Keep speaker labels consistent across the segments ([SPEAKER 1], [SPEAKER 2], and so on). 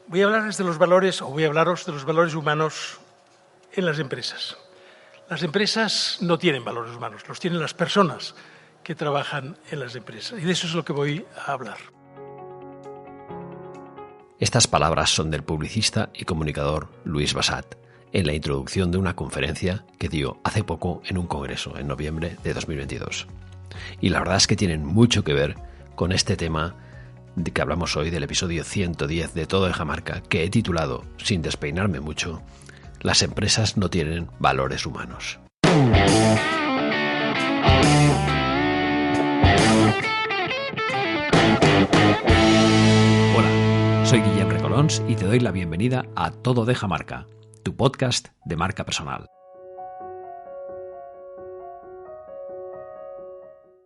[SPEAKER 1] Voy a hablarles de los valores, o voy a hablaros de los valores humanos en las empresas. Las empresas no tienen valores humanos, los tienen las personas que trabajan en las empresas. Y de eso es lo que voy a hablar.
[SPEAKER 2] Estas palabras son del publicista y comunicador Louis Bassat, en la introducción de una conferencia que dio hace poco en un congreso, en noviembre de 2022. Y la verdad es que tienen mucho que ver con este tema de que hablamos hoy del episodio 110 de Todo Deja Marca, que he titulado, sin despeinarme mucho, Las empresas no tienen valores humanos. Hola, soy Guillem Recolons y te doy la bienvenida a Todo Deja Marca, tu podcast de marca personal.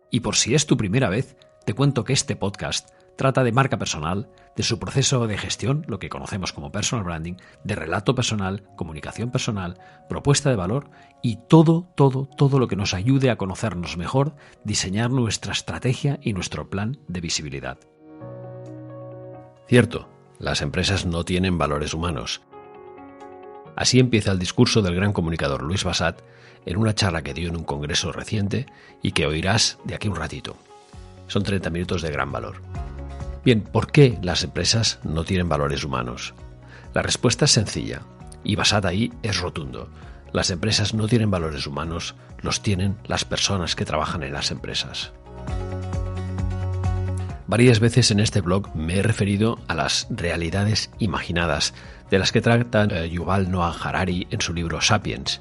[SPEAKER 2] Y por si es tu primera vez, te cuento que este podcast trata de marca personal, de su proceso de gestión, lo que conocemos como personal branding, de relato personal, comunicación personal, propuesta de valor y todo lo que nos ayude a conocernos mejor, diseñar nuestra estrategia y nuestro plan de visibilidad. Cierto, las empresas no tienen valores humanos. Así empieza el discurso del gran comunicador Louis Bassat en una charla que dio en un congreso reciente y que oirás de aquí un ratito. Son 30 minutos de gran valor. Bien, ¿por qué las empresas no tienen valores humanos? La respuesta es sencilla, y Bassat ahí es rotundo. Las empresas no tienen valores humanos, los tienen las personas que trabajan en las empresas. Varias veces en este blog me he referido a las realidades imaginadas, de las que trata Yuval Noah Harari en su libro Sapiens.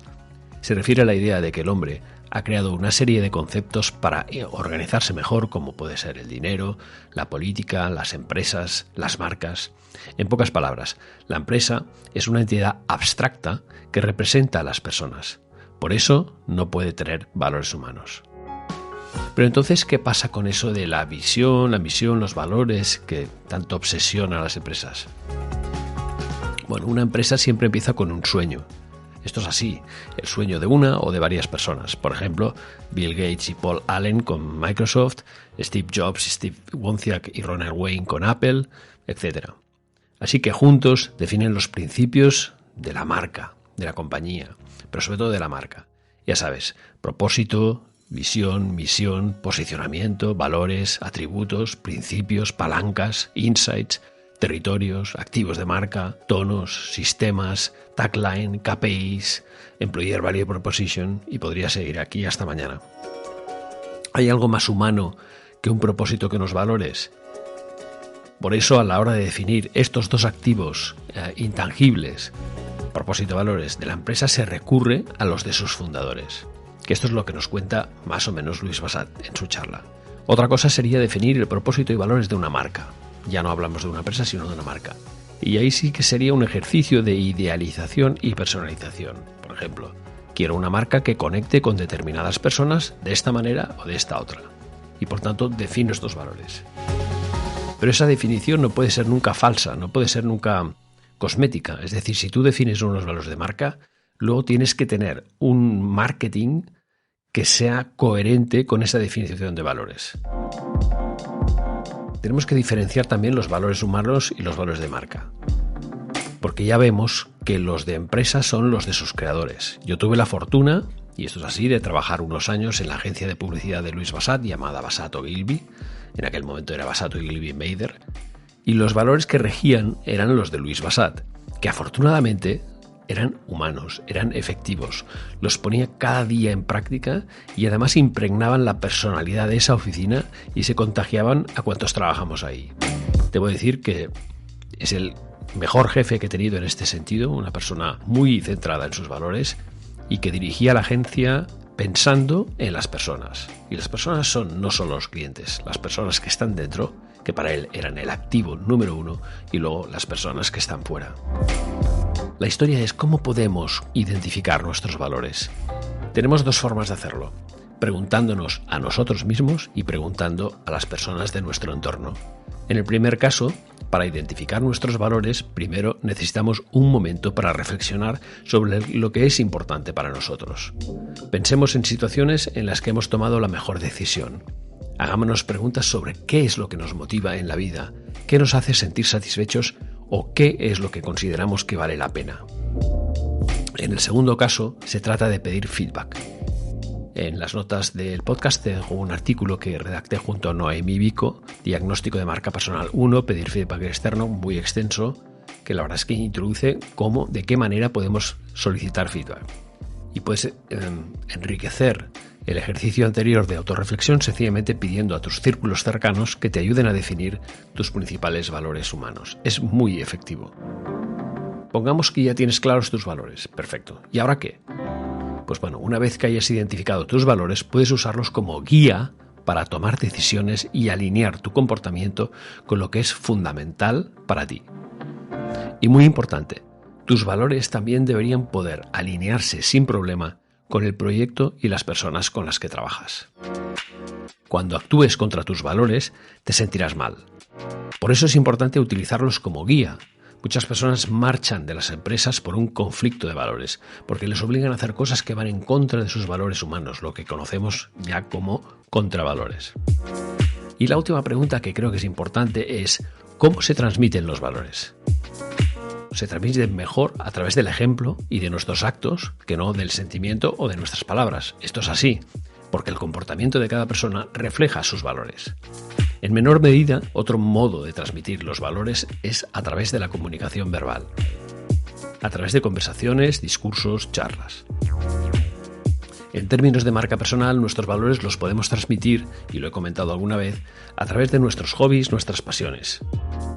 [SPEAKER 2] Se refiere a la idea de que el hombre ha creado una serie de conceptos para organizarse mejor, como puede ser el dinero, la política, las empresas, las marcas. En pocas palabras, la empresa es una entidad abstracta que representa a las personas. Por eso no puede tener valores humanos. Pero entonces, ¿qué pasa con eso de la visión, la misión, los valores que tanto obsesionan a las empresas? Bueno, una empresa siempre empieza con un sueño. Esto es así, el sueño de una o de varias personas. Por ejemplo, Bill Gates y Paul Allen con Microsoft, Steve Jobs y Steve Wozniak y Ronald Wayne con Apple, etc. Así que juntos definen los principios de la marca, de la compañía, pero sobre todo de la marca. Ya sabes, propósito, visión, misión, posicionamiento, valores, atributos, principios, palancas, insights, territorios, activos de marca, tonos, sistemas, tagline, KPIs, Employer Value Proposition, y podría seguir aquí hasta mañana. ¿Hay algo más humano que un propósito que unos valores? Por eso, a la hora de definir estos dos activos intangibles, propósito y valores de la empresa, se recurre a los de sus fundadores, que esto es lo que nos cuenta más o menos Louis Bassat en su charla. Otra cosa sería definir el propósito y valores de una marca. Ya no hablamos de una empresa, sino de una marca. Y ahí sí que sería un ejercicio de idealización y personalización. Por ejemplo, quiero una marca que conecte con determinadas personas de esta manera o de esta otra. Y por tanto, defino estos valores. Pero esa definición no puede ser nunca falsa, no puede ser nunca cosmética. Es decir, si tú defines unos valores de marca, luego tienes que tener un marketing que sea coherente con esa definición de valores. Tenemos que diferenciar también los valores humanos y los valores de marca. Porque ya vemos que los de empresa son los de sus creadores. Yo tuve la fortuna, y esto es así, de trabajar unos años en la agencia de publicidad de Louis Bassat, llamada Bassat Ogilvy. En aquel momento era Bassat Ogilvy Mather. Y los valores que regían eran los de Louis Bassat, que afortunadamente eran humanos, eran efectivos, los ponía cada día en práctica y además impregnaban la personalidad de esa oficina y se contagiaban a cuantos trabajamos ahí. Debo decir que es el mejor jefe que he tenido en este sentido, una persona muy centrada en sus valores y que dirigía la agencia pensando en las personas. Y las personas no son los clientes, las personas que están dentro, que para él eran el activo número uno, y luego las personas que están fuera. La historia es cómo podemos identificar nuestros valores. Tenemos dos formas de hacerlo: preguntándonos a nosotros mismos y preguntando a las personas de nuestro entorno. En el primer caso, para identificar nuestros valores, primero necesitamos un momento para reflexionar sobre lo que es importante para nosotros. Pensemos en situaciones en las que hemos tomado la mejor decisión. Hagámonos preguntas sobre qué es lo que nos motiva en la vida, qué nos hace sentir satisfechos o qué es lo que consideramos que vale la pena. En el segundo caso, se trata de pedir feedback. En las notas del podcast te dejo un artículo que redacté junto a Noemí Vico, Diagnóstico de marca personal 1, pedir feedback externo, muy extenso, que la verdad es que introduce de qué manera podemos solicitar feedback. Y puedes enriquecer el ejercicio anterior de autorreflexión sencillamente pidiendo a tus círculos cercanos que te ayuden a definir tus principales valores humanos. Es muy efectivo. Pongamos que ya tienes claros tus valores. Perfecto. ¿Y ahora qué? Pues bueno, una vez que hayas identificado tus valores, puedes usarlos como guía para tomar decisiones y alinear tu comportamiento con lo que es fundamental para ti. Y muy importante, tus valores también deberían poder alinearse sin problema con el proyecto y las personas con las que trabajas. Cuando actúes contra tus valores, te sentirás mal. Por eso es importante utilizarlos como guía. Muchas personas marchan de las empresas por un conflicto de valores, porque les obligan a hacer cosas que van en contra de sus valores humanos, lo que conocemos ya como contravalores. Y la última pregunta que creo que es importante es, ¿cómo se transmiten los valores? Se transmiten mejor a través del ejemplo y de nuestros actos que no del sentimiento o de nuestras palabras. Esto es así, porque el comportamiento de cada persona refleja sus valores. En menor medida, otro modo de transmitir los valores es a través de la comunicación verbal, a través de conversaciones, discursos, charlas. En términos de marca personal, nuestros valores los podemos transmitir, y lo he comentado alguna vez, a través de nuestros hobbies, nuestras pasiones.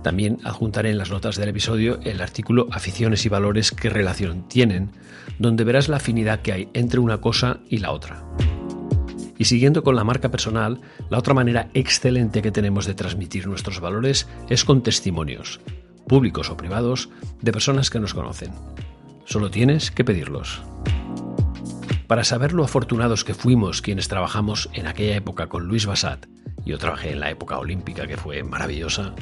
[SPEAKER 2] También adjuntaré en las notas del episodio el artículo Aficiones y valores, qué relación tienen, donde verás la afinidad que hay entre una cosa y la otra. Y siguiendo con la marca personal, la otra manera excelente que tenemos de transmitir nuestros valores es con testimonios, públicos o privados, de personas que nos conocen. Solo tienes que pedirlos. Para saber lo afortunados que fuimos quienes trabajamos en aquella época con Luis Bassat, yo trabajé en la época olímpica que fue maravillosa,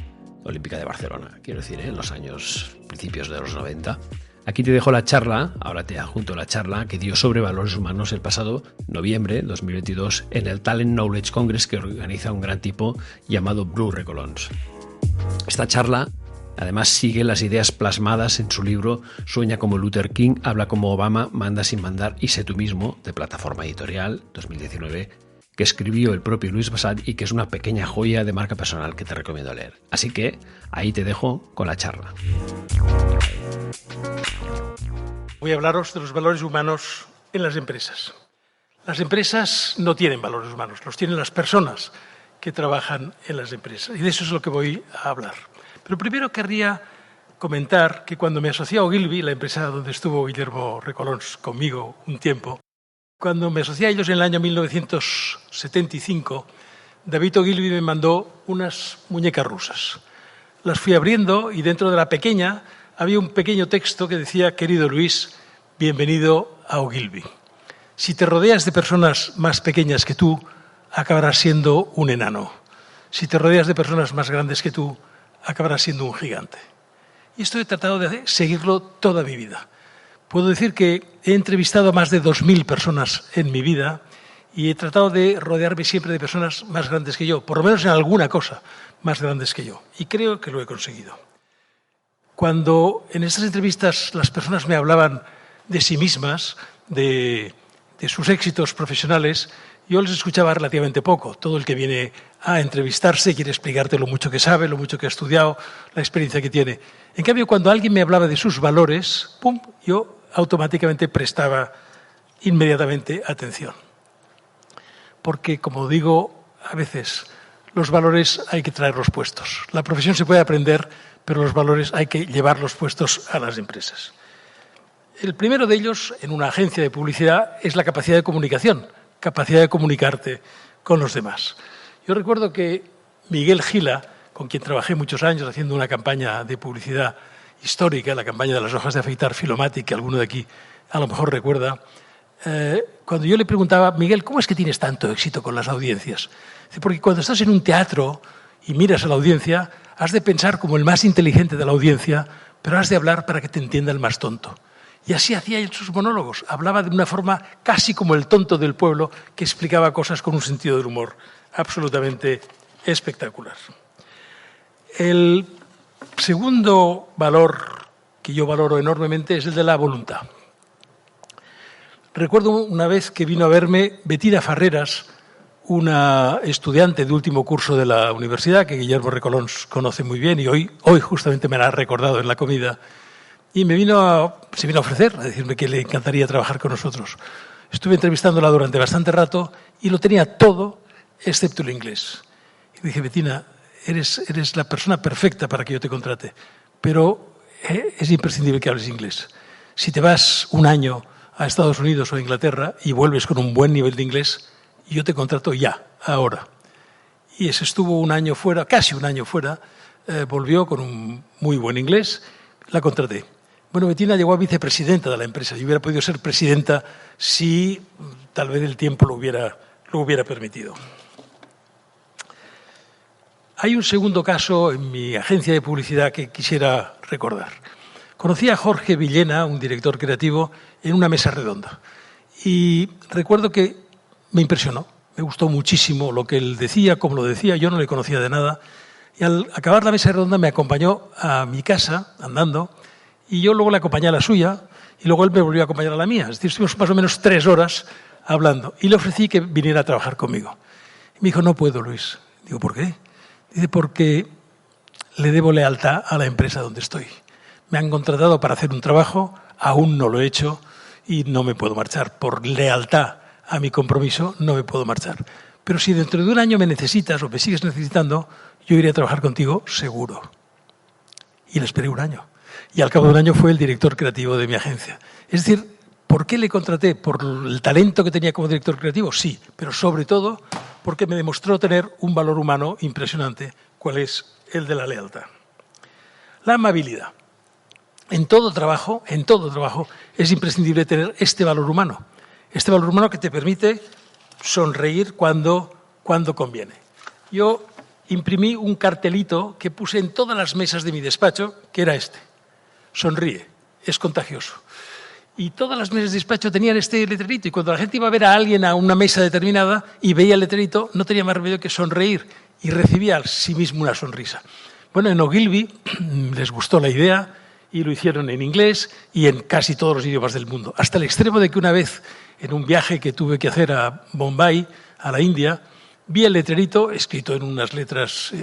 [SPEAKER 2] olímpica de Barcelona, quiero decir, en los años principios de los 90. Aquí te dejo la charla, ahora te adjunto la charla que dio sobre valores humanos el pasado noviembre de 2022 en el Talent Knowledge Congress que organiza un gran tipo llamado Blue Recolons. Esta charla además sigue las ideas plasmadas en su libro Sueña como Luther King, habla como Obama, manda sin mandar y sé tú mismo, de Plataforma Editorial 2019, que escribió el propio Luis Bassat y que es una pequeña joya de marca personal que te recomiendo leer. Así que ahí te dejo con la charla.
[SPEAKER 1] Voy a hablaros de los valores humanos en las empresas. Las empresas no tienen valores humanos, los tienen las personas que trabajan en las empresas. Y de eso es lo que voy a hablar. Pero primero querría comentar que cuando me asocié a Ogilvy, la empresa donde estuvo Guillermo Recolons conmigo un tiempo, cuando me asocié a ellos en el año 1975, David Ogilvy me mandó unas muñecas rusas. Las fui abriendo y dentro de la pequeña había un pequeño texto que decía: querido Luis, bienvenido a Ogilvy. Si te rodeas de personas más pequeñas que tú, acabarás siendo un enano. Si te rodeas de personas más grandes que tú, acabarás siendo un gigante. Y esto he tratado de seguirlo toda mi vida. Puedo decir que he entrevistado a más de 2.000 personas en mi vida y he tratado de rodearme siempre de personas más grandes que yo, por lo menos en alguna cosa más grandes que yo. Y creo que lo he conseguido. Cuando en estas entrevistas las personas me hablaban de sí mismas, de sus éxitos profesionales, yo les escuchaba relativamente poco. Todo el que viene a entrevistarse quiere explicarte lo mucho que sabe, lo mucho que ha estudiado, la experiencia que tiene. En cambio, cuando alguien me hablaba de sus valores, ¡pum!, yo automáticamente prestaba inmediatamente atención. Porque, como digo, a veces los valores hay que traerlos puestos. La profesión se puede aprender, pero los valores hay que llevarlos puestos a las empresas. El primero de ellos, en una agencia de publicidad, es la capacidad de comunicación, capacidad de comunicarte con los demás. Yo recuerdo que Miguel Gila, con quien trabajé muchos años haciendo una campaña de publicidad histórica, la campaña de las hojas de afeitar Filomatic, que alguno de aquí a lo mejor recuerda, cuando yo le preguntaba: Miguel, ¿cómo es que tienes tanto éxito con las audiencias? Porque cuando estás en un teatro y miras a la audiencia, has de pensar como el más inteligente de la audiencia, pero has de hablar para que te entienda el más tonto. Y así hacía él sus monólogos. Hablaba de una forma casi como el tonto del pueblo, que explicaba cosas con un sentido del humor absolutamente espectacular. El segundo valor que yo valoro enormemente es el de la voluntad. Recuerdo una vez que vino a verme Bettina Farreras, una estudiante de último curso de la universidad, que Guillermo Recolón conoce muy bien y hoy justamente me la ha recordado en la comida, y se vino a ofrecer, a decirme que le encantaría trabajar con nosotros. Estuve entrevistándola durante bastante rato y lo tenía todo excepto el inglés. Y dije, Bettina, eres la persona perfecta para que yo te contrate, pero es imprescindible que hables inglés. Si te vas un año a Estados Unidos o a Inglaterra y vuelves con un buen nivel de inglés, yo te contrato ya, ahora. Y ese estuvo un año fuera, casi un año fuera, volvió con un muy buen inglés, la contraté. Bueno, Bettina llegó a vicepresidenta de la empresa y hubiera podido ser presidenta si tal vez el tiempo lo hubiera permitido. Hay un segundo caso en mi agencia de publicidad que quisiera recordar. Conocí a Jorge Villena, un director creativo, en una mesa redonda. Y recuerdo que me impresionó, me gustó muchísimo lo que él decía, cómo lo decía, yo no le conocía de nada. Y al acabar la mesa redonda me acompañó a mi casa, andando, y yo luego le acompañé a la suya, y luego él me volvió a acompañar a la mía. Es decir, estuvimos más o menos 3 horas hablando. Y le ofrecí que viniera a trabajar conmigo. Y me dijo, no puedo, Luis. Digo, ¿por qué? Dice, porque le debo lealtad a la empresa donde estoy. Me han contratado para hacer un trabajo, aún no lo he hecho y no me puedo marchar. Por lealtad a mi compromiso no me puedo marchar. Pero si dentro de un año me necesitas o me sigues necesitando, yo iré a trabajar contigo seguro. Y le esperé un año. Y al cabo de un año fue el director creativo de mi agencia. Es decir, ¿por qué le contraté? ¿Por el talento que tenía como director creativo? Sí, pero sobre todo porque me demostró tener un valor humano impresionante, cuál es el de la lealtad. La amabilidad. En todo trabajo es imprescindible tener este valor humano. Este valor humano que te permite sonreír cuando conviene. Yo imprimí un cartelito que puse en todas las mesas de mi despacho, que era este. Sonríe, es contagioso. Y todas las mesas de despacho tenían este letrerito. Y cuando la gente iba a ver a alguien a una mesa determinada y veía el letrerito, no tenía más remedio que sonreír y recibía a sí mismo una sonrisa. Bueno, en Ogilvy les gustó la idea y lo hicieron en inglés y en casi todos los idiomas del mundo. Hasta el extremo de que una vez, en un viaje que tuve que hacer a Bombay, a la India, vi el letrerito escrito en unas letras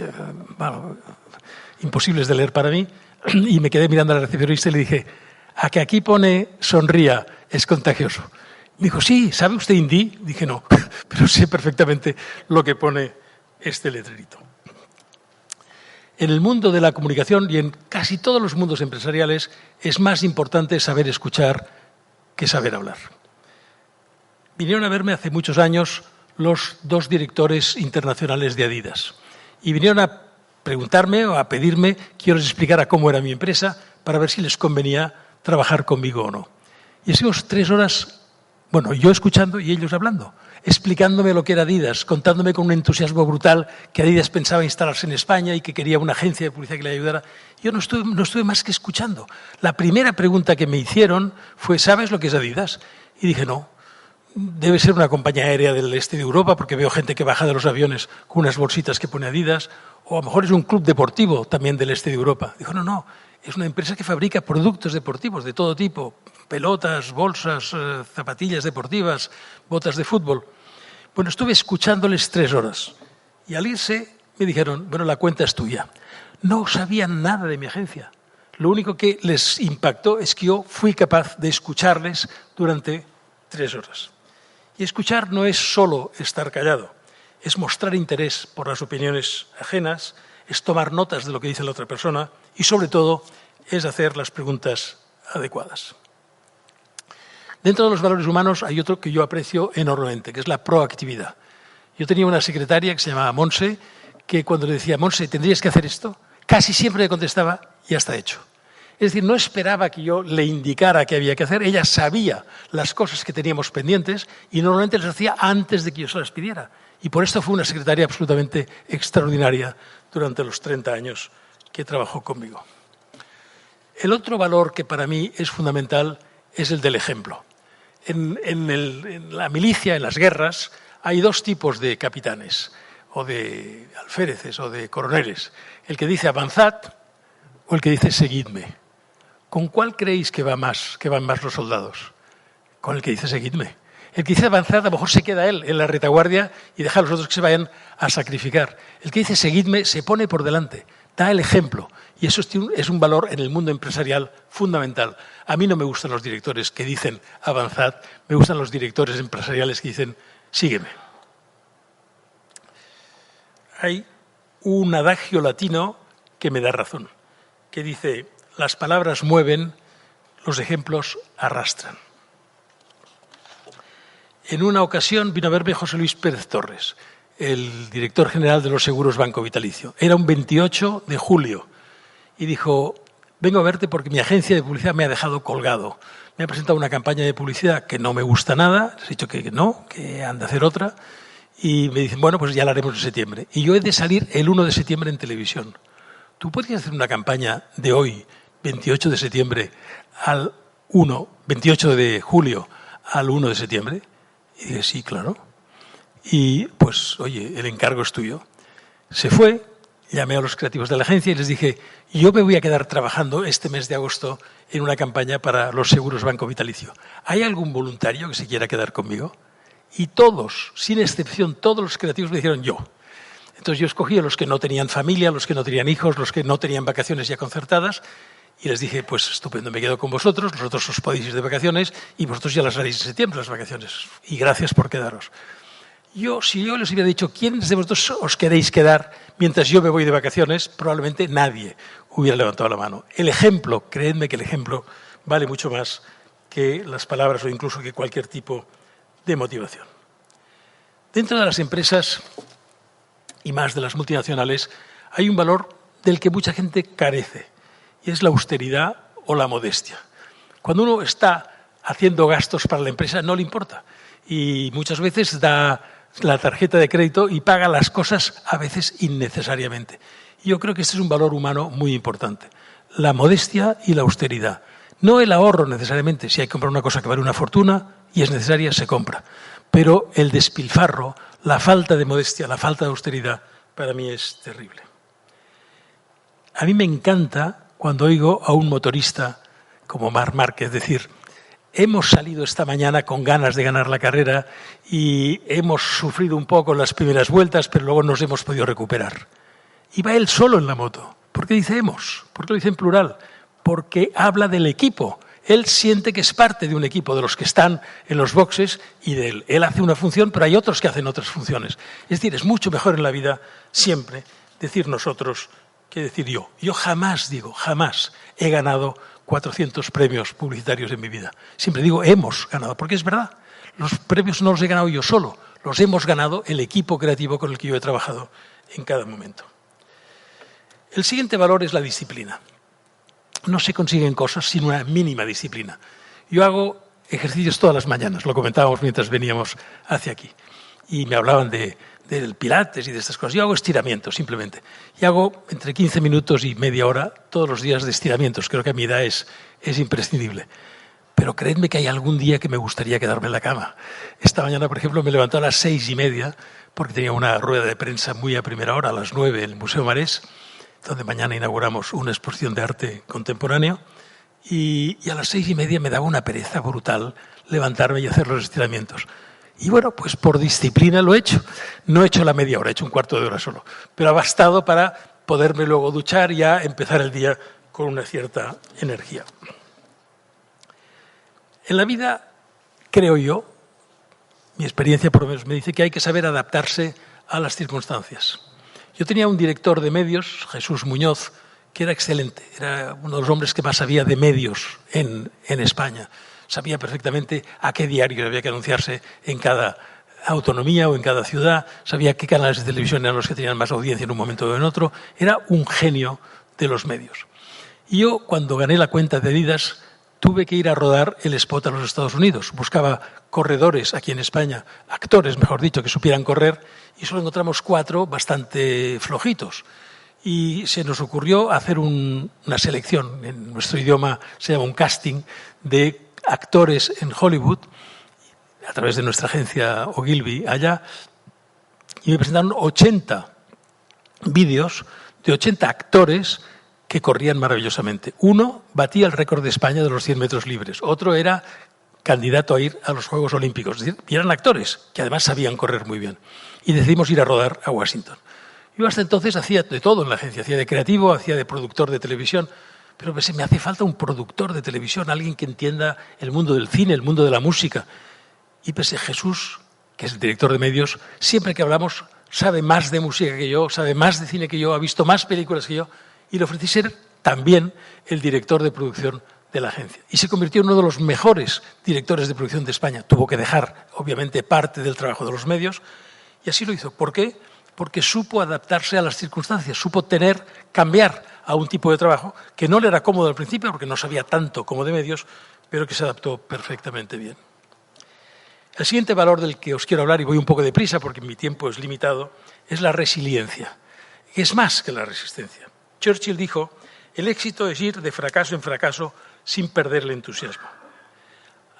[SPEAKER 1] imposibles de leer para mí y me quedé mirando a la recepcionista y le dije, ¿a que aquí pone sonría, es contagioso? Me dijo, sí, ¿sabe usted hindi? Dije, no, pero sé perfectamente lo que pone este letrerito. En el mundo de la comunicación y en casi todos los mundos empresariales es más importante saber escuchar que saber hablar. Vinieron a verme hace muchos años los 2 directores internacionales de Adidas y vinieron a preguntarme o a pedirme que yo les explicara cómo era mi empresa para ver si les convenía trabajar conmigo o no. Y estuvimos 3 horas, bueno, yo escuchando y ellos hablando, explicándome lo que era Adidas, contándome con un entusiasmo brutal que Adidas pensaba instalarse en España y que quería una agencia de publicidad que le ayudara. Yo no estuve más que escuchando. La primera pregunta que me hicieron fue, ¿sabes lo que es Adidas? Y dije, no, debe ser una compañía aérea del este de Europa porque veo gente que baja de los aviones con unas bolsitas que pone Adidas, o a lo mejor es un club deportivo también del este de Europa. Dijo, no, es una empresa que fabrica productos deportivos de todo tipo, pelotas, bolsas, zapatillas deportivas, botas de fútbol. Bueno, estuve escuchándoles 3 horas y al irse me dijeron, bueno, la cuenta es tuya. No sabían nada de mi agencia. Lo único que les impactó es que yo fui capaz de escucharles durante 3 horas. Y escuchar no es solo estar callado, es mostrar interés por las opiniones ajenas, es tomar notas de lo que dice la otra persona y, sobre todo, es hacer las preguntas adecuadas. Dentro de los valores humanos hay otro que yo aprecio enormemente, que es la proactividad. Yo tenía una secretaria que se llamaba Monse, que cuando le decía, Monse, ¿tendrías que hacer esto? Casi siempre le contestaba, ya está hecho. Es decir, no esperaba que yo le indicara qué había que hacer, ella sabía las cosas que teníamos pendientes y normalmente las hacía antes de que yo se las pidiera. Y por esto fue una secretaria absolutamente extraordinaria durante los 30 años que trabajó conmigo. El otro valor que para mí es fundamental es el del ejemplo. En la milicia, en las guerras, hay 2 tipos de capitanes, o de alféreces, o de coroneles. El que dice avanzad, o el que dice seguidme? ¿Con cuál creéis que van más los soldados? Con el que dice seguidme. El que dice avanzad, a lo mejor se queda él en la retaguardia y deja a los otros que se vayan a sacrificar. El que dice seguidme se pone por delante, da el ejemplo. Y eso es un valor en el mundo empresarial fundamental. A mí no me gustan los directores que dicen avanzad, me gustan los directores empresariales que dicen sígueme. Hay un adagio latino que me da razón, que dice: las palabras mueven, los ejemplos arrastran. En una ocasión vino a verme José Luis Pérez Torres, el director general de los seguros Banco Vitalicio. Era un 28 de julio y dijo: vengo a verte porque mi agencia de publicidad me ha dejado colgado. Me ha presentado una campaña de publicidad que no me gusta nada, les he dicho que no, que han de hacer otra, y me dicen, bueno, pues ya la haremos en septiembre. Y yo he de salir el 1 de septiembre en televisión. ¿Tú podrías hacer una campaña de hoy, 28 de septiembre, al 28 de julio al 1 de septiembre? Y dije, sí, claro. Y pues, oye, el encargo es tuyo. Se fue, llamé a los creativos de la agencia y les dije, yo me voy a quedar trabajando este mes de agosto en una campaña para los seguros Banco Vitalicio. ¿Hay algún voluntario que se quiera quedar conmigo? Y todos, sin excepción, todos los creativos me dijeron yo. Entonces yo escogí a los que no tenían familia, los que no tenían hijos, los que no tenían vacaciones ya concertadas, y les dije, pues estupendo, me quedo con vosotros, vosotros os podéis ir de vacaciones y vosotros ya las haréis en septiembre, las vacaciones. Y gracias por quedaros. Si yo les hubiera dicho, ¿quiénes de vosotros os queréis quedar mientras yo me voy de vacaciones? Probablemente nadie hubiera levantado la mano. El ejemplo, creedme que el ejemplo vale mucho más que las palabras o incluso que cualquier tipo de motivación. Dentro de las empresas y más de las multinacionales hay un valor del que mucha gente carece y es la austeridad o la modestia. Cuando uno está haciendo gastos para la empresa no le importa y muchas veces da la tarjeta de crédito y paga las cosas a veces innecesariamente. Y yo creo que este es un valor humano muy importante, la modestia y la austeridad. No el ahorro necesariamente, si hay que comprar una cosa que vale una fortuna y es necesaria, se compra. Pero el despilfarro, la falta de modestia, la falta de austeridad, para mí es terrible. A mí me encanta cuando oigo a un motorista como Marc Márquez decir: hemos salido esta mañana con ganas de ganar la carrera y hemos sufrido un poco en las primeras vueltas, pero luego nos hemos podido recuperar. Y va él solo en la moto. ¿Por qué dice hemos? ¿Por qué lo dice en plural? Porque habla del equipo. Él siente que es parte de un equipo, de los que están en los boxes y de él. Él hace una función, pero hay otros que hacen otras funciones. Es decir, es mucho mejor en la vida siempre decir nosotros que decir yo. Yo jamás he ganado 400 premios publicitarios en mi vida. Siempre digo hemos ganado, porque es verdad. Los premios no los he ganado yo solo, los hemos ganado el equipo creativo con el que yo he trabajado en cada momento. El siguiente valor es la disciplina. No se consiguen cosas sin una mínima disciplina. Yo hago ejercicios todas las mañanas, lo comentábamos mientras veníamos hacia aquí. Y me hablaban del pilates y de estas cosas. Yo hago estiramientos, simplemente. Y hago entre 15 minutos y media hora todos los días de estiramientos. Creo que a mi edad es imprescindible. Pero creedme que hay algún día que me gustaría quedarme en la cama. Esta mañana, por ejemplo, me levanté a las 6:30 porque tenía una rueda de prensa muy a primera hora, a las 9 en el Museo Marés, donde mañana inauguramos una exposición de arte contemporáneo, y a las 6:30 me daba una pereza brutal levantarme y hacer los estiramientos. Y bueno, pues por disciplina lo he hecho. No he hecho la media hora, he hecho un cuarto de hora solo, pero ha bastado para poderme luego duchar y ya empezar el día con una cierta energía. En la vida, creo yo, mi experiencia por lo menos me dice que hay que saber adaptarse a las circunstancias. Yo tenía un director de medios, Jesús Muñoz, que era excelente. Era uno de los hombres que más sabía de medios en España. Sabía perfectamente a qué diario había que anunciarse en cada autonomía o en cada ciudad. Sabía qué canales de televisión eran los que tenían más audiencia en un momento o en otro. Era un genio de los medios. Y yo, cuando gané la cuenta de Adidas, tuve que ir a rodar el spot a los Estados Unidos. Buscaba corredores aquí en España, actores, mejor dicho, que supieran correr, y solo encontramos 4 bastante flojitos. Y se nos ocurrió hacer una selección, en nuestro idioma se llama un casting, de actores en Hollywood, a través de nuestra agencia Ogilvy allá, y me presentaron 80 vídeos de 80 actores que corrían maravillosamente. Uno batía el récord de España de los 100 metros libres, otro era candidato a ir a los Juegos Olímpicos. Es decir, y eran actores que además sabían correr muy bien. Y decidimos ir a rodar a Washington. Yo hasta entonces hacía de todo en la agencia, hacía de creativo, hacía de productor de televisión, pero pensé, me hace falta un productor de televisión, alguien que entienda el mundo del cine, el mundo de la música. Y pensé, Jesús, que es el director de medios, siempre que hablamos sabe más de música que yo, sabe más de cine que yo, ha visto más películas que yo, y le ofrecí ser también el director de producción de la agencia. Y se convirtió en uno de los mejores directores de producción de España. Tuvo que dejar, obviamente, parte del trabajo de los medios, y así lo hizo. ¿Por qué? Porque supo adaptarse a las circunstancias, supo cambiar a un tipo de trabajo que no le era cómodo al principio, porque no sabía tanto como de medios, pero que se adaptó perfectamente bien. El siguiente valor del que os quiero hablar, y voy un poco deprisa porque mi tiempo es limitado, es la resiliencia, que es más que la resistencia. Churchill dijo, el éxito es ir de fracaso en fracaso sin perder el entusiasmo.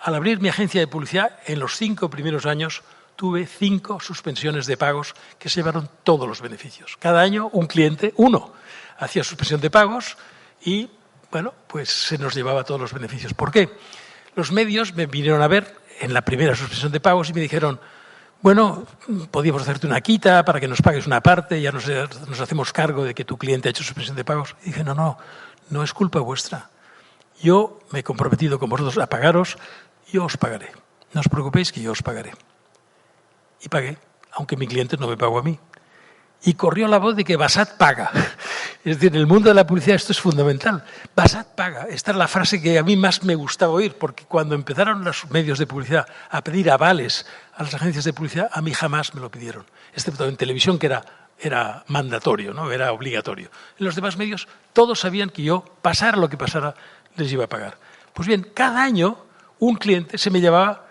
[SPEAKER 1] Al abrir mi agencia de publicidad, en los 5 primeros años, tuve 5 suspensiones de pagos que se llevaron todos los beneficios. Cada año un cliente, uno, hacía suspensión de pagos y, bueno, pues se nos llevaba todos los beneficios. ¿Por qué? Los medios me vinieron a ver en la primera suspensión de pagos y me dijeron, bueno, podíamos hacerte una quita para que nos pagues una parte, ya nos hacemos cargo de que tu cliente ha hecho suspensión de pagos. Y dije, no es culpa vuestra. Yo me he comprometido con vosotros a pagaros, yo os pagaré. No os preocupéis que yo os pagaré. Y pagué, aunque mi cliente no me pagó a mí. Y corrió la voz de que Basat paga. Es decir, en el mundo de la publicidad esto es fundamental. Basat paga. Esta es la frase que a mí más me gustaba oír, porque cuando empezaron los medios de publicidad a pedir avales a las agencias de publicidad, a mí jamás me lo pidieron, excepto en televisión, que era mandatorio, ¿no? Era obligatorio. En los demás medios todos sabían que yo, pasara lo que pasara, les iba a pagar. Pues bien, cada año un cliente se me llevaba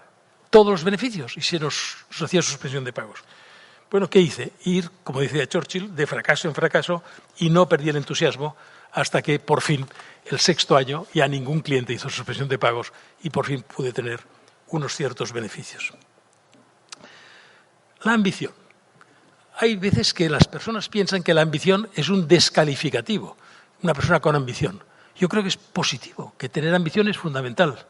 [SPEAKER 1] todos los beneficios y se nos hacía suspensión de pagos. Bueno, ¿qué hice? Ir, como decía Churchill, de fracaso en fracaso y no perdí el entusiasmo hasta que, por fin, el 6º año, ya ningún cliente hizo suspensión de pagos y por fin pude tener unos ciertos beneficios. La ambición. Hay veces que las personas piensan que la ambición es un descalificativo, una persona con ambición. Yo creo que es positivo, que tener ambición es fundamental.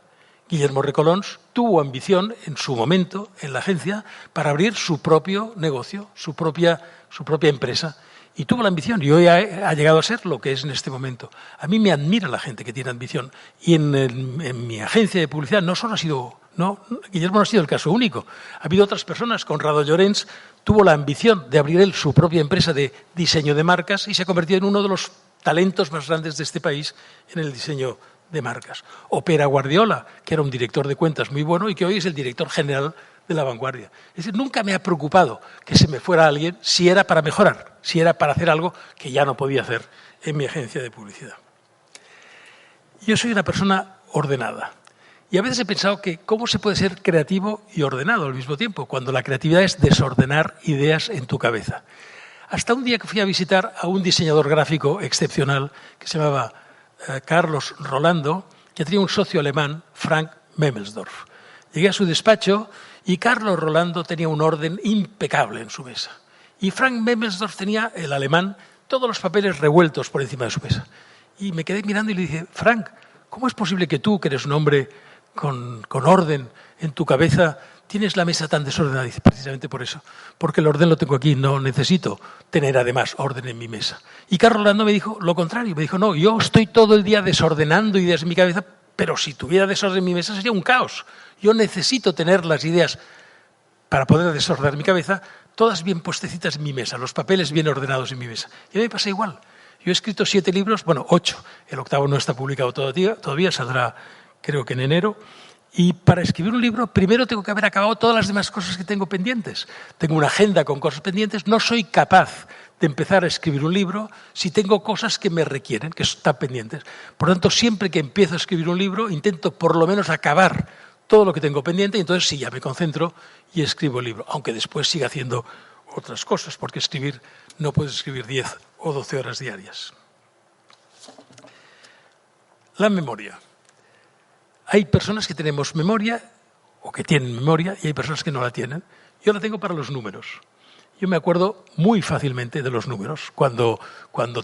[SPEAKER 1] Guillermo Recolons tuvo ambición en su momento en la agencia para abrir su propio negocio, su propia empresa. Y tuvo la ambición y hoy ha llegado a ser lo que es en este momento. A mí me admira la gente que tiene ambición. Y en mi agencia de publicidad Guillermo no ha sido el caso único. Ha habido otras personas. Conrado Llorens tuvo la ambición de abrir él su propia empresa de diseño de marcas y se ha convertido en uno de los talentos más grandes de este país en el diseño de marcas. O Pere Guardiola, que era un director de cuentas muy bueno y que hoy es el director general de La Vanguardia. Es decir, nunca me ha preocupado que se me fuera alguien si era para mejorar, si era para hacer algo que ya no podía hacer en mi agencia de publicidad. Yo soy una persona ordenada y a veces he pensado que cómo se puede ser creativo y ordenado al mismo tiempo, cuando la creatividad es desordenar ideas en tu cabeza. Hasta un día que fui a visitar a un diseñador gráfico excepcional que se llamaba Carlos Rolando, que tenía un socio alemán, Frank Memelsdorf. Llegué a su despacho y Carlos Rolando tenía un orden impecable en su mesa. Y Frank Memelsdorf tenía, el alemán, todos los papeles revueltos por encima de su mesa. Y me quedé mirando y le dije, Frank, ¿cómo es posible que tú, que eres un hombre con orden en tu cabeza, tienes la mesa tan desordenada? Dice, precisamente por eso, porque el orden lo tengo aquí, no necesito tener además orden en mi mesa. Y Carlos Rolando me dijo lo contrario, me dijo, no, yo estoy todo el día desordenando ideas en mi cabeza, pero si tuviera desorden en mi mesa sería un caos. Yo necesito tener las ideas para poder desordenar mi cabeza, todas bien puestecitas en mi mesa, los papeles bien ordenados en mi mesa. Y a mí me pasa igual. Yo he escrito 7 libros, 8, el 8º no está publicado todavía saldrá creo que en enero. Y para escribir un libro, primero tengo que haber acabado todas las demás cosas que tengo pendientes. Tengo una agenda con cosas pendientes. No soy capaz de empezar a escribir un libro si tengo cosas que me requieren, que están pendientes. Por lo tanto, siempre que empiezo a escribir un libro, intento por lo menos acabar todo lo que tengo pendiente y entonces sí, ya me concentro y escribo el libro. Aunque después siga haciendo otras cosas, porque no puedes escribir 10 o 12 horas diarias. La memoria. Hay personas que tenemos memoria o que tienen memoria y hay personas que no la tienen. Yo la tengo para los números. Yo me acuerdo muy fácilmente de los números. Cuando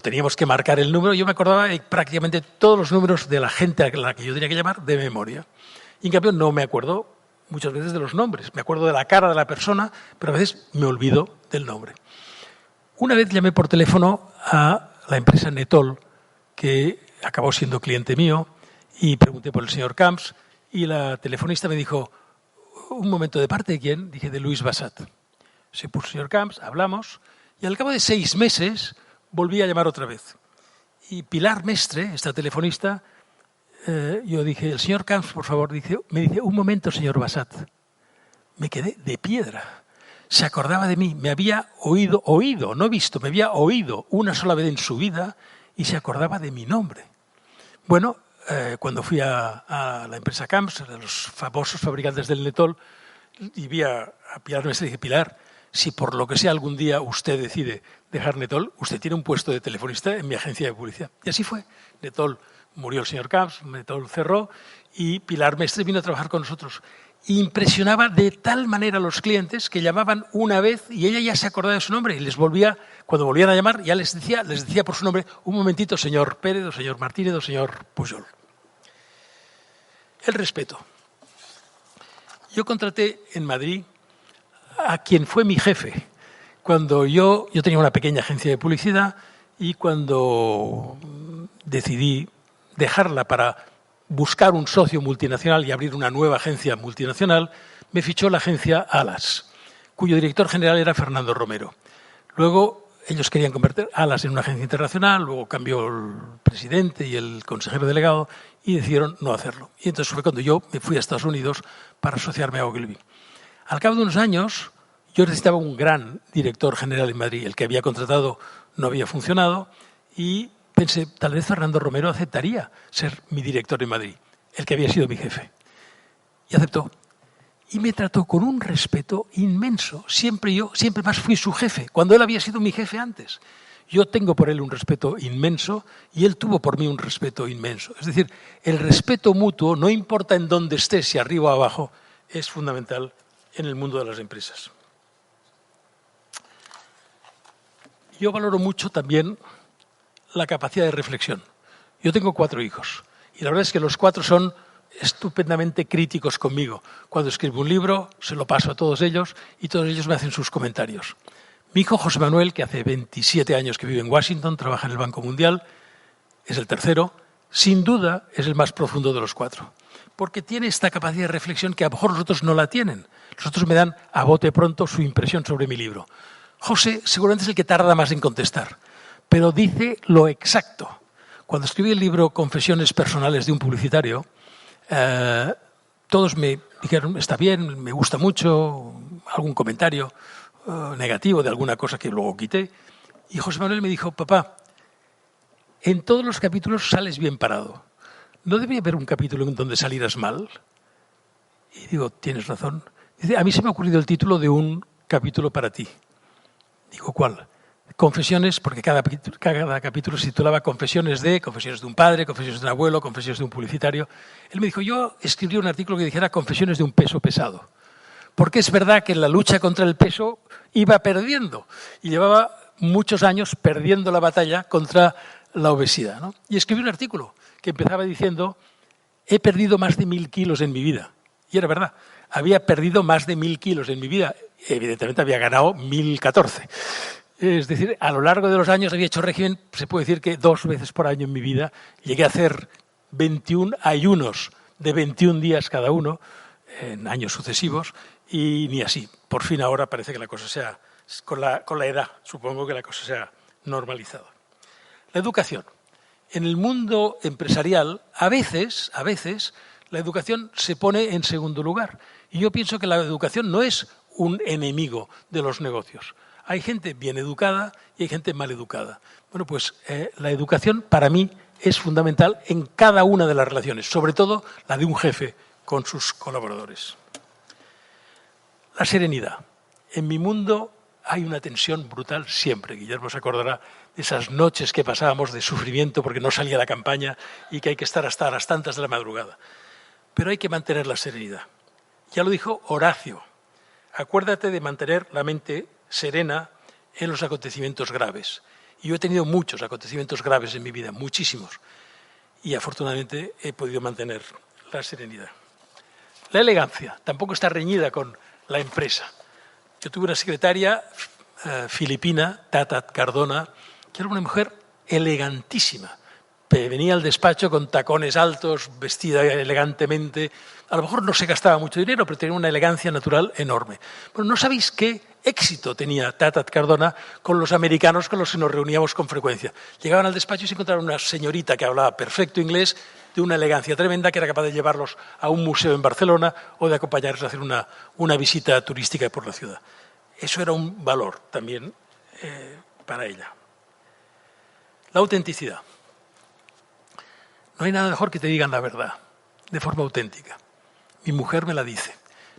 [SPEAKER 1] teníamos que marcar el número, yo me acordaba de prácticamente todos los números de la gente a la que yo tenía que llamar de memoria. Y en cambio no me acuerdo muchas veces de los nombres. Me acuerdo de la cara de la persona, pero a veces me olvido del nombre. Una vez llamé por teléfono a la empresa Netol, que acabó siendo cliente mío, y pregunté por el señor Camps, y la telefonista me dijo, un momento, ¿de parte de quién? Dije, de Luis Bassat. Se puso el señor Camps, hablamos, y al cabo de 6 meses volví a llamar otra vez. Y Pilar Mestre, esta telefonista, yo dije, el señor Camps, por favor, me dice, un momento, señor Bassat. Me quedé de piedra. Se acordaba de mí, me había oído, no visto, me había oído una sola vez en su vida y se acordaba de mi nombre. Bueno, cuando fui a la empresa Camps, a los famosos fabricantes del Netol, y vi a Pilar Mestre y dije, Pilar, si por lo que sea algún día usted decide dejar Netol, usted tiene un puesto de telefonista en mi agencia de publicidad. Y así fue. Netol murió el señor Camps, Netol cerró y Pilar Mestre vino a trabajar con nosotros. Impresionaba de tal manera a los clientes que llamaban una vez y ella ya se acordaba de su nombre y les volvía, cuando volvían a llamar, ya les decía por su nombre, un momentito, señor Pérez, o señor Martínez, o señor Pujol. El respeto. Yo contraté en Madrid a quien fue mi jefe. Cuando yo tenía una pequeña agencia de publicidad y cuando decidí dejarla para buscar un socio multinacional y abrir una nueva agencia multinacional, me fichó la agencia Alas, cuyo director general era Fernando Romero. Luego ellos querían convertir Alas en una agencia internacional, luego cambió el presidente y el consejero delegado y decidieron no hacerlo. Y entonces fue cuando yo me fui a Estados Unidos para asociarme a Ogilvy. Al cabo de unos años, yo necesitaba un gran director general en Madrid. El que había contratado no había funcionado y pensé, tal vez Fernando Romero aceptaría ser mi director en Madrid, el que había sido mi jefe. Y aceptó. Y me trató con un respeto inmenso. Siempre más fui su jefe, cuando él había sido mi jefe antes. Yo tengo por él un respeto inmenso y él tuvo por mí un respeto inmenso. Es decir, el respeto mutuo, no importa en dónde estés, si arriba o abajo, es fundamental en el mundo de las empresas. Yo valoro mucho también la capacidad de reflexión. Yo tengo 4 hijos y la verdad es que los 4 son estupendamente críticos conmigo. Cuando escribo un libro, se lo paso a todos ellos y todos ellos me hacen sus comentarios. Mi hijo José Manuel, que hace 27 años que vive en Washington, trabaja en el Banco Mundial, es el tercero, sin duda es el más profundo de los 4, porque tiene esta capacidad de reflexión que a lo mejor los otros no la tienen. Los otros me dan a bote pronto su impresión sobre mi libro. José seguramente es el que tarda más en contestar, pero dice lo exacto. Cuando escribí el libro Confesiones personales de un publicitario, todos me dijeron, está bien, me gusta mucho, algún comentario negativo de alguna cosa que luego quité. Y José Manuel me dijo, papá, en todos los capítulos sales bien parado. ¿No debía haber un capítulo en donde salieras mal? Y digo, tienes razón. Dice, a mí se me ha ocurrido el título de un capítulo para ti. Digo, ¿cuál? Confesiones, porque cada capítulo se titulaba confesiones de un padre, confesiones de un abuelo, confesiones de un publicitario. Él me dijo, yo escribí un artículo que dijera confesiones de un peso pesado. Porque es verdad que en la lucha contra el peso iba perdiendo y llevaba muchos años perdiendo la batalla contra la obesidad, ¿no? Y escribí un artículo que empezaba diciendo, he perdido más de 1000 kilos en mi vida. Y era verdad, había perdido más de 1000 kilos en mi vida. Evidentemente había ganado 1014. Es decir, a lo largo de los años había hecho régimen, se puede decir que 2 veces por año en mi vida. Llegué a hacer 21 ayunos de 21 días cada uno en años sucesivos y ni así. Por fin ahora parece que la cosa sea, con la edad, supongo que la cosa sea normalizada. La educación. En el mundo empresarial, a veces, la educación se pone en segundo lugar. Y yo pienso que la educación no es un enemigo de los negocios. Hay gente bien educada y hay gente mal educada. Bueno, pues la educación para mí es fundamental en cada una de las relaciones, sobre todo la de un jefe con sus colaboradores. La serenidad. En mi mundo hay una tensión brutal siempre. Guillermo se acordará de esas noches que pasábamos de sufrimiento porque no salía la campaña y que hay que estar hasta las tantas de la madrugada. Pero hay que mantener la serenidad. Ya lo dijo Horacio. Acuérdate de mantener la mente serena en los acontecimientos graves. Y yo he tenido muchos acontecimientos graves en mi vida, muchísimos. Y afortunadamente he podido mantener la serenidad. La elegancia tampoco está reñida con la empresa. Yo tuve una secretaria filipina, Tata Cardona, que era una mujer elegantísima. Venía al despacho con tacones altos, vestida elegantemente. A lo mejor no se gastaba mucho dinero, pero tenía una elegancia natural enorme. Bueno, no sabéis qué éxito tenía Tata Cardona con los americanos con los que nos reuníamos con frecuencia. Llegaban al despacho y se encontraban una señorita que hablaba perfecto inglés, de una elegancia tremenda, que era capaz de llevarlos a un museo en Barcelona o de acompañarlos a hacer una visita turística por la ciudad. Eso era un valor también para ella. La autenticidad. No hay nada mejor que te digan la verdad, de forma auténtica. Mi mujer me la dice.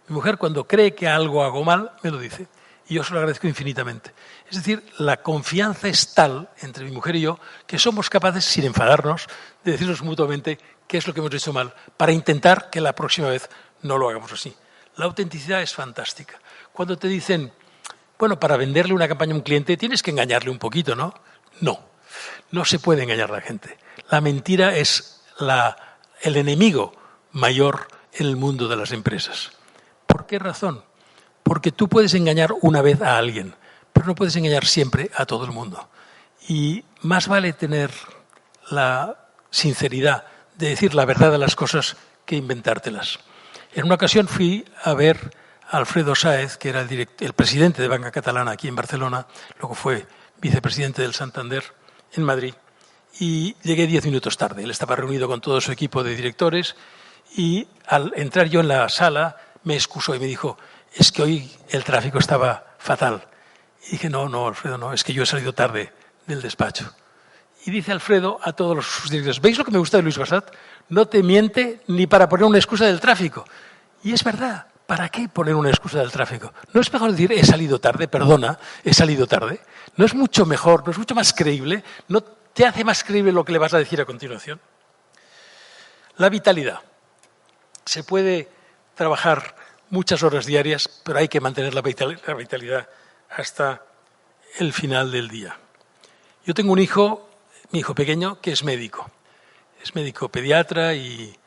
[SPEAKER 1] Mi mujer, cuando cree que algo hago mal, me lo dice. Y yo se lo agradezco infinitamente. Es decir, la confianza es tal entre mi mujer y yo que somos capaces, sin enfadarnos, de decirnos mutuamente qué es lo que hemos hecho mal, para intentar que la próxima vez no lo hagamos así. La autenticidad es fantástica. Cuando te dicen, bueno, para venderle una campaña a un cliente tienes que engañarle un poquito, ¿no? No se puede engañar a la gente. La mentira es el enemigo mayor en el mundo de las empresas. ¿Por qué razón? Porque tú puedes engañar una vez a alguien, pero no puedes engañar siempre a todo el mundo. Y más vale tener la sinceridad de decir la verdad de las cosas que inventártelas. En una ocasión fui a ver a Alfredo Sáez, que era el presidente de Banca Catalana aquí en Barcelona, luego fue vicepresidente del Santander en Madrid, y llegué 10 minutos tarde. Él estaba reunido con todo su equipo de directores y al entrar yo en la sala me excusó y me dijo, es que hoy el tráfico estaba fatal. Y dije, no, Alfredo, no, es que yo he salido tarde del despacho. Y dice Alfredo a todos sus directores, ¿veis lo que me gusta de Luis Bassat? No te miente ni para poner una excusa del tráfico. Y es verdad, ¿para qué poner una excusa del tráfico? ¿No es mejor decir, he salido tarde, perdona, he salido tarde? ¿No es mucho mejor, no es mucho más creíble? ¿No te hace más creíble lo que le vas a decir a continuación? La vitalidad. Se puede trabajar muchas horas diarias, pero hay que mantener la vitalidad hasta el final del día. Yo tengo un hijo, mi hijo pequeño, que es médico. Es médico pediatra y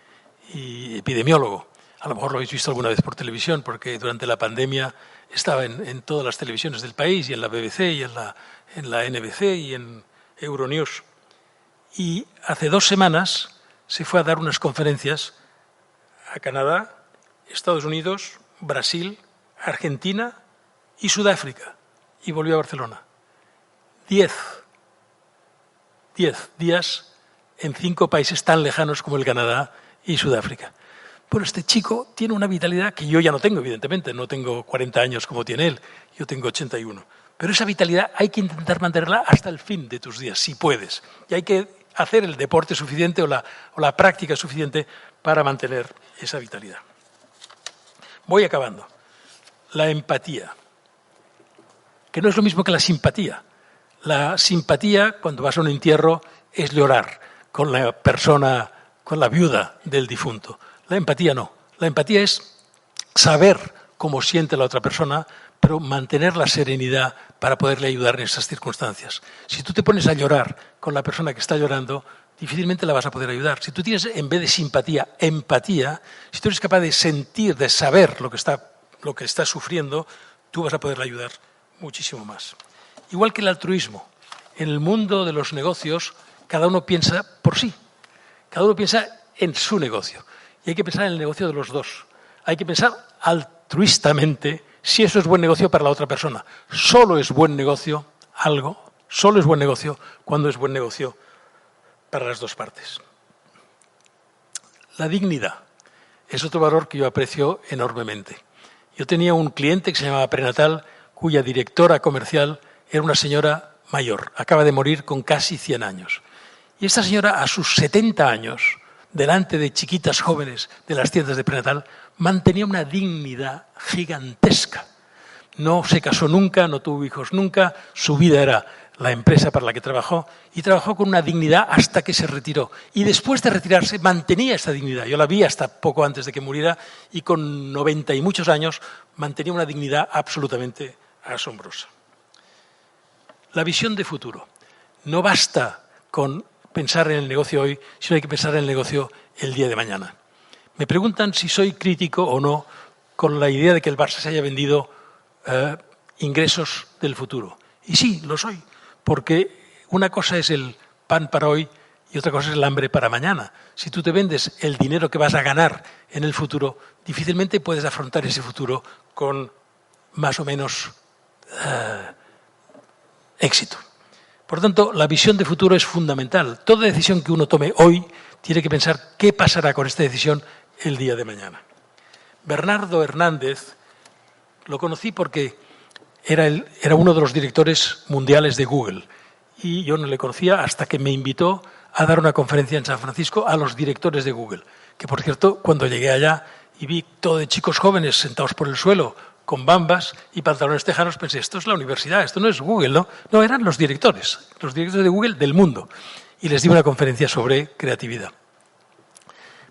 [SPEAKER 1] epidemiólogo. A lo mejor lo habéis visto alguna vez por televisión, porque durante la pandemia estaba en todas las televisiones del país, y en la BBC, y en la NBC, y en Euronews. Y hace 2 semanas se fue a dar unas conferencias a Canadá, Estados Unidos, Brasil, Argentina y Sudáfrica. Y volvió a Barcelona. 10 días en 5 países tan lejanos como el Canadá y Sudáfrica. Bueno, este chico tiene una vitalidad que yo ya no tengo, evidentemente. No tengo 40 años como tiene él, yo tengo 81. Pero esa vitalidad hay que intentar mantenerla hasta el fin de tus días, si puedes. Y hay que hacer el deporte suficiente o la práctica suficiente para mantener esa vitalidad. Voy acabando. La empatía, que no es lo mismo que la simpatía. La simpatía, cuando vas a un entierro, es llorar con la persona, con la viuda del difunto. La empatía no. La empatía es saber cómo siente la otra persona, pero mantener la serenidad para poderle ayudar en esas circunstancias. Si tú te pones a llorar con la persona que está llorando, difícilmente la vas a poder ayudar. Si tú tienes, en vez de simpatía, empatía, si tú eres capaz de sentir, de saber lo que está sufriendo, tú vas a poderle ayudar muchísimo más. Igual que el altruismo. En el mundo de los negocios, cada uno piensa por sí. Cada uno piensa en su negocio. Y hay que pensar en el negocio de los dos. Hay que pensar altruistamente si eso es buen negocio para la otra persona. Solo es buen negocio solo es buen negocio cuando es buen negocio para las dos partes. La dignidad es otro valor que yo aprecio enormemente. Yo tenía un cliente que se llamaba Prenatal, cuya directora comercial era una señora mayor. Acaba de morir con casi 100 años. Y esta señora, a sus 70 años, delante de chiquitas jóvenes de las tiendas de prenatal, mantenía una dignidad gigantesca. No se casó nunca, no tuvo hijos nunca, su vida era la empresa para la que trabajó, y trabajó con una dignidad hasta que se retiró. Y después de retirarse mantenía esta dignidad. Yo la vi hasta poco antes de que muriera, y con 90 y muchos años mantenía una dignidad absolutamente asombrosa. la visión de futuro. No basta con pensar en el negocio hoy, sino hay que pensar en el negocio el día de mañana. Me preguntan si soy crítico o no con la idea de que el Barça se haya vendido ingresos del futuro. Y sí, lo soy, porque una cosa es el pan para hoy y otra cosa es el hambre para mañana. Si tú te vendes el dinero que vas a ganar en el futuro, difícilmente puedes afrontar ese futuro con más o menos éxito. Por lo tanto, la visión de futuro es fundamental. Toda decisión que uno tome hoy tiene que pensar qué pasará con esta decisión el día de mañana. Bernardo Hernández lo conocí porque era uno de los directores mundiales de Google y yo no le conocía hasta que me invitó a dar una conferencia en San Francisco a los directores de Google, que por cierto, cuando llegué allá y vi todo de chicos jóvenes sentados por el suelo con bambas y pantalones tejanos, pensé, esto es la universidad, esto no es Google, ¿no? No, eran los directores de Google del mundo. Y les di una conferencia sobre creatividad.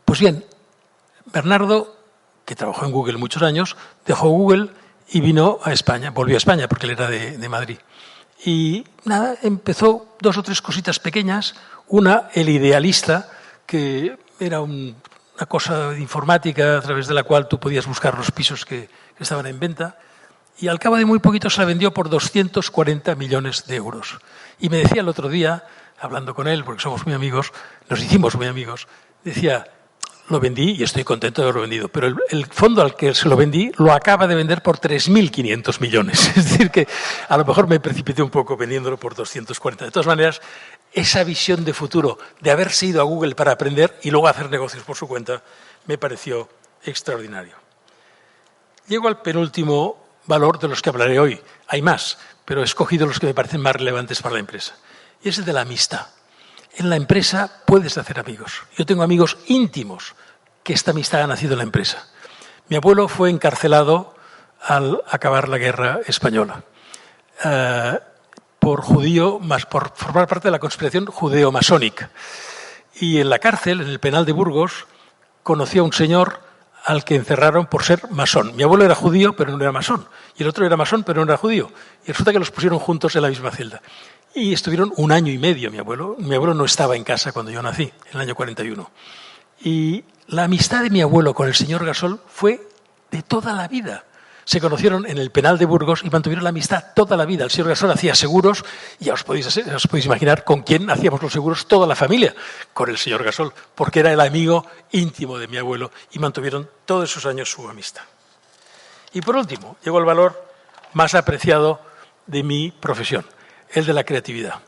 [SPEAKER 1] Pues bien, Bernardo, que trabajó en Google muchos años, dejó Google y vino a España, volvió a España porque él era de Madrid. Y nada, empezó 2 o 3 cositas pequeñas. Una, El Idealista, que era una cosa de informática a través de la cual tú podías buscar los pisos que estaban en venta. Y al cabo de muy poquito se la vendió por 240 millones de euros. Y me decía el otro día, hablando con él, porque somos muy amigos, nos hicimos muy amigos, decía, lo vendí y estoy contento de haberlo vendido, pero el fondo al que se lo vendí lo acaba de vender por 3.500 millones. Es decir, que a lo mejor me precipité un poco vendiéndolo por 240. De todas maneras, esa visión de futuro de haberse ido a Google para aprender y luego hacer negocios por su cuenta me pareció extraordinario. Llego al penúltimo valor de los que hablaré hoy. Hay más, pero he escogido los que me parecen más relevantes para la empresa. Y es el de la amistad. En la empresa puedes hacer amigos. Yo tengo amigos íntimos que esta amistad ha nacido en la empresa. Mi abuelo fue encarcelado al acabar la guerra española por formar parte de la conspiración judeo-masónica. Y en la cárcel, en el penal de Burgos, conocí a un señor al que encerraron por ser masón. Mi abuelo era judío, pero no era masón. Y el otro era masón, pero no era judío. Y resulta que los pusieron juntos en la misma celda. Y estuvieron 1 año y medio. Mi abuelo no estaba en casa cuando yo nací, en el año 41. Y la amistad de mi abuelo con el señor Gasol fue de toda la vida. Se conocieron en el penal de Burgos y mantuvieron la amistad toda la vida. El señor Gasol hacía seguros, y ya os podéis imaginar con quién hacíamos los seguros toda la familia, con el señor Gasol, porque era el amigo íntimo de mi abuelo y mantuvieron todos esos años su amistad. Y por último, llegó el valor más apreciado de mi profesión, el de la creatividad.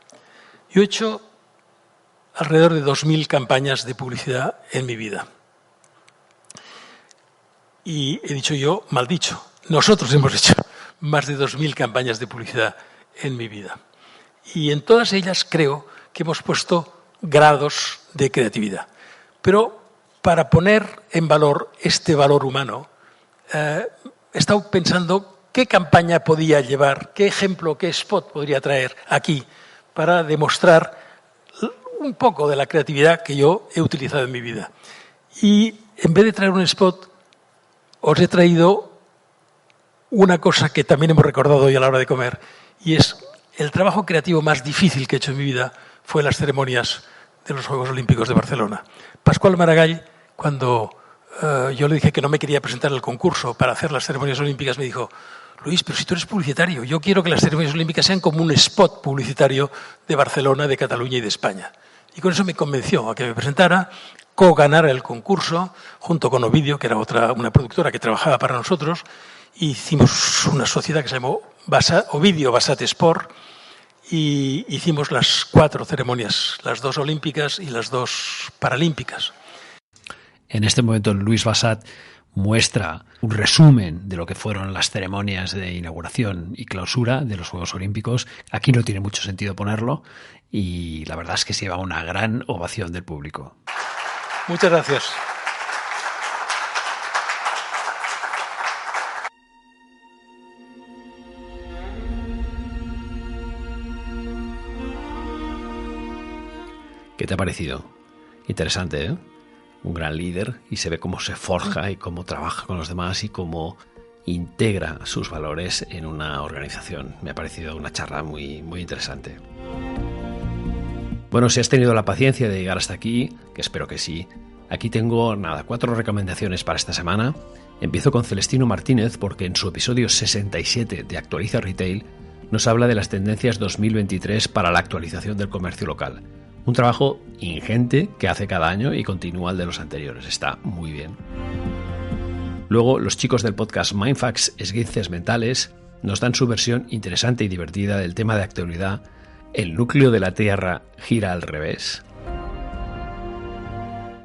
[SPEAKER 1] Yo he hecho alrededor de 2.000 campañas de publicidad en mi vida. Y he dicho yo, mal dicho, nosotros hemos hecho más de 2.000 campañas de publicidad en mi vida. Y en todas ellas creo que hemos puesto grados de creatividad. Pero para poner en valor este valor humano, he estado pensando qué campaña podía llevar, qué ejemplo, qué spot podría traer aquí para demostrar un poco de la creatividad que yo he utilizado en mi vida. Y en vez de traer un spot, os he traído una cosa que también hemos recordado hoy a la hora de comer, y es el trabajo creativo más difícil que he hecho en mi vida fue las ceremonias de los Juegos Olímpicos de Barcelona. Pascual Maragall, cuando yo le dije que no me quería presentar al concurso para hacer las ceremonias olímpicas, me dijo, Luis, pero si tú eres publicitario, yo quiero que las ceremonias olímpicas sean como un spot publicitario de Barcelona, de Cataluña y de España. Y con eso me convenció a que me presentara, co-ganara el concurso, junto con Ovidio, que era una productora que trabajaba para nosotros, y hicimos una sociedad que se llamó Ovidio Basat Sport, y hicimos las 4 ceremonias, las 2 olímpicas y las 2 paralímpicas.
[SPEAKER 2] En este momento Luis Basat muestra un resumen de lo que fueron las ceremonias de inauguración y clausura de los Juegos Olímpicos. Aquí no tiene mucho sentido ponerlo y la verdad es que se lleva una gran ovación del público.
[SPEAKER 1] Muchas gracias.
[SPEAKER 2] ¿Qué te ha parecido? Interesante, ¿eh? Un gran líder y se ve cómo se forja y cómo trabaja con los demás y cómo integra sus valores en una organización. Me ha parecido una charla muy interesante. Bueno, si has tenido la paciencia de llegar hasta aquí, que espero que sí, aquí tengo 4 recomendaciones para esta semana. Empiezo con Celestino Martínez porque en su episodio 67 de Actualiza Retail nos habla de las tendencias 2023 para la actualización del comercio local. Un trabajo ingente que hace cada año y continúa el de los anteriores. Está muy bien. Luego, los chicos del podcast Mindfax Esguinces Mentales nos dan su versión interesante y divertida del tema de actualidad ¿El núcleo de la Tierra gira al revés?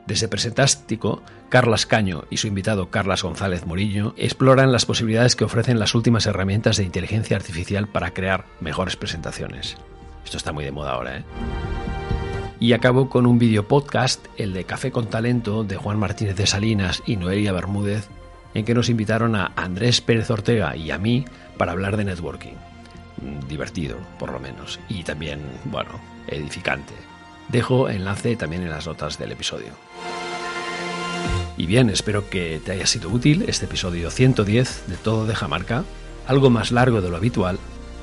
[SPEAKER 2] Desde Presentástico, Carlas Caño y su invitado Carlas González Murillo exploran las posibilidades que ofrecen las últimas herramientas de inteligencia artificial para crear mejores presentaciones. Esto está muy de moda ahora, ¿eh? Y acabo con un video podcast, el de Café con Talento, de Juan Martínez de Salinas y Noelia Bermúdez, en que nos invitaron a Andrés Pérez Ortega y a mí para hablar de networking. Divertido, por lo menos, y también, edificante. Dejo enlace también en las notas del episodio. Y bien, espero que te haya sido útil este episodio 110 de Todo Deja Marca, algo más largo de lo habitual,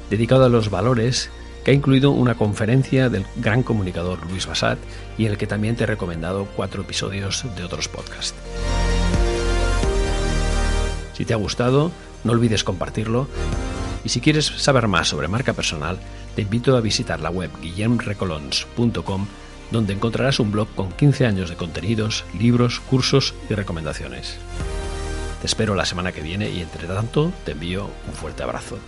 [SPEAKER 2] dedicado a los valores, que ha incluido una conferencia del gran comunicador Luis Bassat y en el que también te he recomendado 4 episodios de otros podcasts. Si te ha gustado, no olvides compartirlo. Y si quieres saber más sobre marca personal, te invito a visitar la web guillemrecolons.com, donde encontrarás un blog con 15 años de contenidos, libros, cursos y recomendaciones. Te espero la semana que viene y entre tanto te envío un fuerte abrazo.